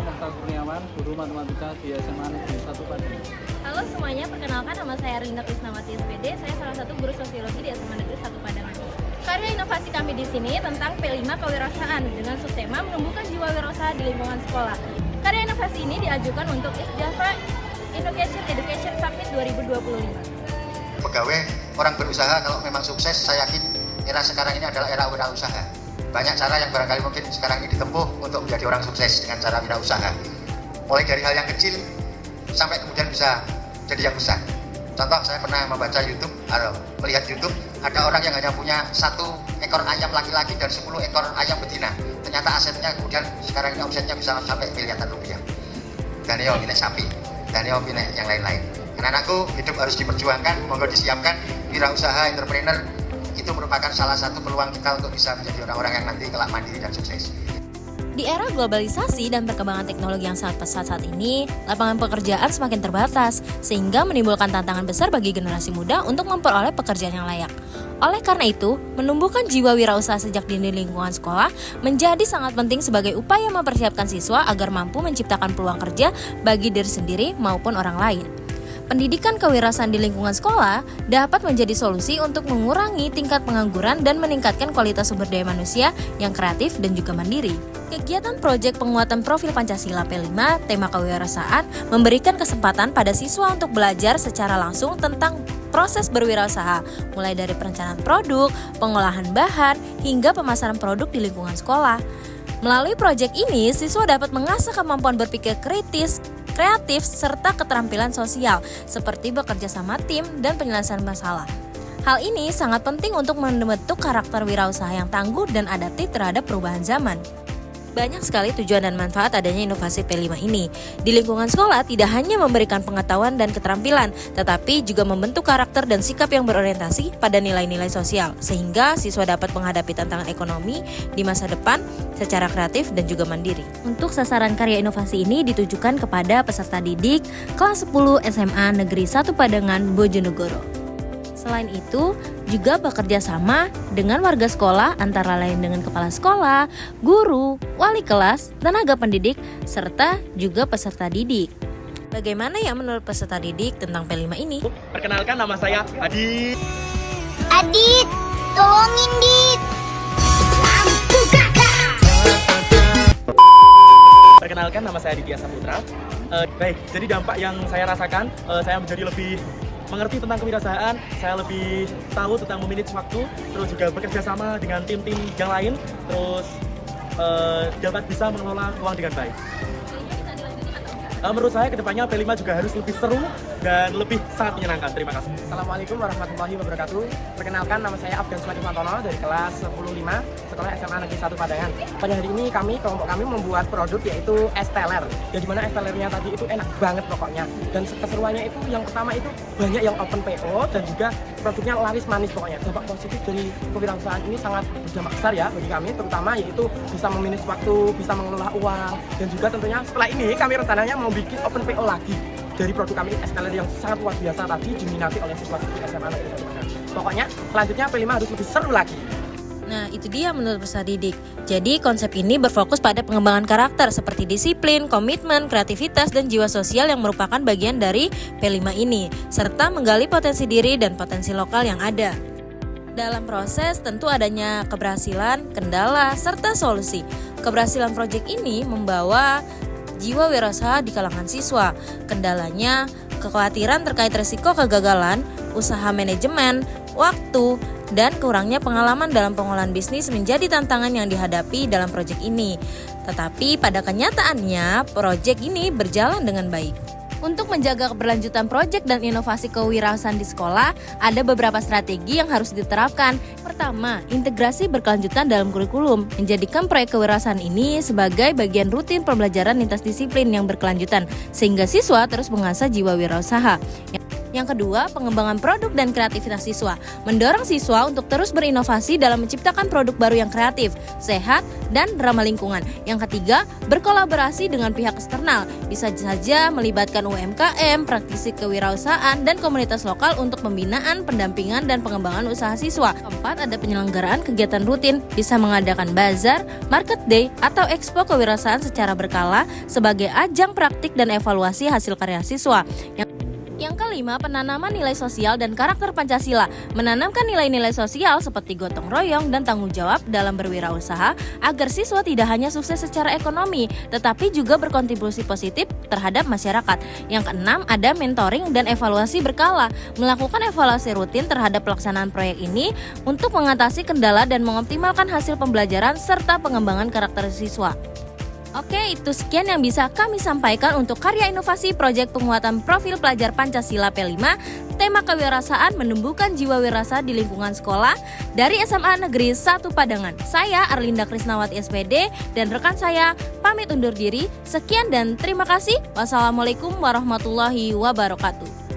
Mokhtar Kurniawan, guru matematika di SMA Negeri 1 Padang. Halo semuanya, perkenalkan nama saya Rinda Krisnawati SPD. Saya salah satu guru sosiologi di SMA Negeri 1 Padang. Karya inovasi kami di sini tentang P5 kewirausahaan dengan subtema menumbuhkan jiwa wirausaha di lingkungan sekolah. Karya inovasi ini diajukan untuk East Java Education Summit 2025. Pegawai orang berusaha kalau memang sukses, saya yakin era sekarang ini adalah era wirausaha. Banyak cara yang barangkali mungkin sekarang ini ditempuh untuk menjadi orang sukses dengan cara wirausaha. Mulai dari hal yang kecil sampai kemudian bisa jadi yang besar. Contoh, saya pernah membaca YouTube, melihat YouTube, ada orang yang hanya punya 1 ekor ayam laki-laki dan 10 ekor ayam betina. Ternyata asetnya kemudian sekarang ini omsetnya bisa sampai miliaran rupiah. Dan yo milik sapi, dan yo milik yang lain-lain. Anak-anakku, hidup harus diperjuangkan, monggo disiapkan. Wirausaha, entrepreneur itu merupakan salah satu peluang kita untuk bisa menjadi orang-orang yang nanti kelak mandiri dan sukses. Di era globalisasi dan perkembangan teknologi yang sangat pesat saat ini, lapangan pekerjaan semakin terbatas, sehingga menimbulkan tantangan besar bagi generasi muda untuk memperoleh pekerjaan yang layak. Oleh karena itu, menumbuhkan jiwa wirausaha sejak dini lingkungan sekolah menjadi sangat penting sebagai upaya mempersiapkan siswa agar mampu menciptakan peluang kerja bagi diri sendiri maupun orang lain. Pendidikan kewirausahaan di lingkungan sekolah dapat menjadi solusi untuk mengurangi tingkat pengangguran dan meningkatkan kualitas sumber daya manusia yang kreatif dan juga mandiri. Kegiatan proyek penguatan profil Pancasila P5 tema kewirausahaan memberikan kesempatan pada siswa untuk belajar secara langsung tentang proses berwirausaha, mulai dari perencanaan produk, pengolahan bahan, hingga pemasaran produk di lingkungan sekolah. Melalui proyek ini, siswa dapat mengasah kemampuan berpikir kritis, kreatif, serta keterampilan sosial, seperti bekerja sama tim dan penyelesaian masalah. Hal ini sangat penting untuk membentuk karakter wirausaha yang tangguh dan adaptif terhadap perubahan zaman. Banyak sekali tujuan dan manfaat adanya inovasi P5 ini. Di lingkungan sekolah tidak hanya memberikan pengetahuan dan keterampilan, tetapi juga membentuk karakter dan sikap yang berorientasi pada nilai-nilai sosial, sehingga siswa dapat menghadapi tantangan ekonomi di masa depan secara kreatif dan juga mandiri. Untuk sasaran karya inovasi ini ditujukan kepada peserta didik kelas 10 SMA Negeri 1 Padangan, Bojonegoro. Selain itu, juga bekerja sama dengan warga sekolah antara lain dengan kepala sekolah, guru, wali kelas, tenaga pendidik, serta juga peserta didik. Bagaimana ya menurut peserta didik tentang P5 ini? Perkenalkan, nama saya Adit. Adit, tolongin Dit. Lampu kakak. Perkenalkan, nama saya Aditya Saputra. Baik, jadi dampak yang saya rasakan, saya menjadi lebih mengerti tentang kewirausahaan, saya lebih tahu tentang memanage waktu, terus juga bekerja sama dengan tim-tim yang lain, terus dapat bisa mengelola uang dengan baik. Menurut saya kedepannya P5 juga harus lebih seru dan lebih sangat menyenangkan. Terima kasih. Assalamualaikum warahmatullahi wabarakatuh. Perkenalkan, nama saya Abdan Sulaiman Fantono dari kelas 10-5 Sekolah SMA Negeri 1 Padangan. Pada hari ini kelompok kami membuat produk yaitu es teler. Yang dimana es telernya tadi itu enak banget pokoknya. Dan keseruannya itu yang pertama itu banyak yang open PO dan juga produknya laris manis pokoknya. Dampak positif dari kewirausahaan ini sangat berdampak besar ya bagi kami, terutama yaitu bisa memanage waktu, bisa mengelola uang, dan juga tentunya setelah ini kami rencananya mau bikin open PO lagi dari produk kami es teler yang sangat luar biasa tadi diminati oleh siswa-siswi SMA Negeri 1 Padangan. Pokoknya selanjutnya P5 harus lebih seru lagi. Nah, itu dia menurut peserta didik. Jadi, konsep ini berfokus pada pengembangan karakter seperti disiplin, komitmen, kreativitas, dan jiwa sosial yang merupakan bagian dari P5 ini, serta menggali potensi diri dan potensi lokal yang ada. Dalam proses tentu adanya keberhasilan, kendala, serta solusi. Keberhasilan proyek ini membawa jiwa wirausaha di kalangan siswa. Kendalanya, kekhawatiran terkait risiko kegagalan, usaha manajemen, waktu, dan kurangnya pengalaman dalam pengolahan bisnis menjadi tantangan yang dihadapi dalam proyek ini. Tetapi pada kenyataannya, proyek ini berjalan dengan baik. Untuk menjaga keberlanjutan proyek dan inovasi kewirausahaan di sekolah, ada beberapa strategi yang harus diterapkan. Pertama, integrasi berkelanjutan dalam kurikulum. Menjadikan proyek kewirausahaan ini sebagai bagian rutin pembelajaran lintas disiplin yang berkelanjutan, sehingga siswa terus mengasah jiwa wirausaha. Yang kedua, pengembangan produk dan kreativitas siswa. Mendorong siswa untuk terus berinovasi dalam menciptakan produk baru yang kreatif, sehat, dan ramah lingkungan. Yang ketiga, berkolaborasi dengan pihak eksternal. Bisa saja melibatkan UMKM, praktisi kewirausahaan, dan komunitas lokal untuk pembinaan, pendampingan, dan pengembangan usaha siswa. Keempat, ada penyelenggaraan kegiatan rutin, bisa mengadakan bazar, market day, atau expo kewirausahaan secara berkala sebagai ajang praktik dan evaluasi hasil karya siswa. Yang kelima, penanaman nilai sosial dan karakter Pancasila. Menanamkan nilai-nilai sosial seperti gotong royong dan tanggung jawab dalam berwirausaha agar siswa tidak hanya sukses secara ekonomi, tetapi juga berkontribusi positif terhadap masyarakat. Yang keenam, ada mentoring dan evaluasi berkala. Melakukan evaluasi rutin terhadap pelaksanaan proyek ini untuk mengatasi kendala dan mengoptimalkan hasil pembelajaran serta pengembangan karakter siswa. Oke, itu sekian yang bisa kami sampaikan untuk karya inovasi proyek penguatan profil pelajar Pancasila P5, tema kewirausahaan menumbuhkan jiwa wirausaha di lingkungan sekolah dari SMA Negeri 1 Padangan. Saya Arlinda Krisnawati SPD dan rekan saya pamit undur diri. Sekian dan terima kasih. Wassalamualaikum warahmatullahi wabarakatuh.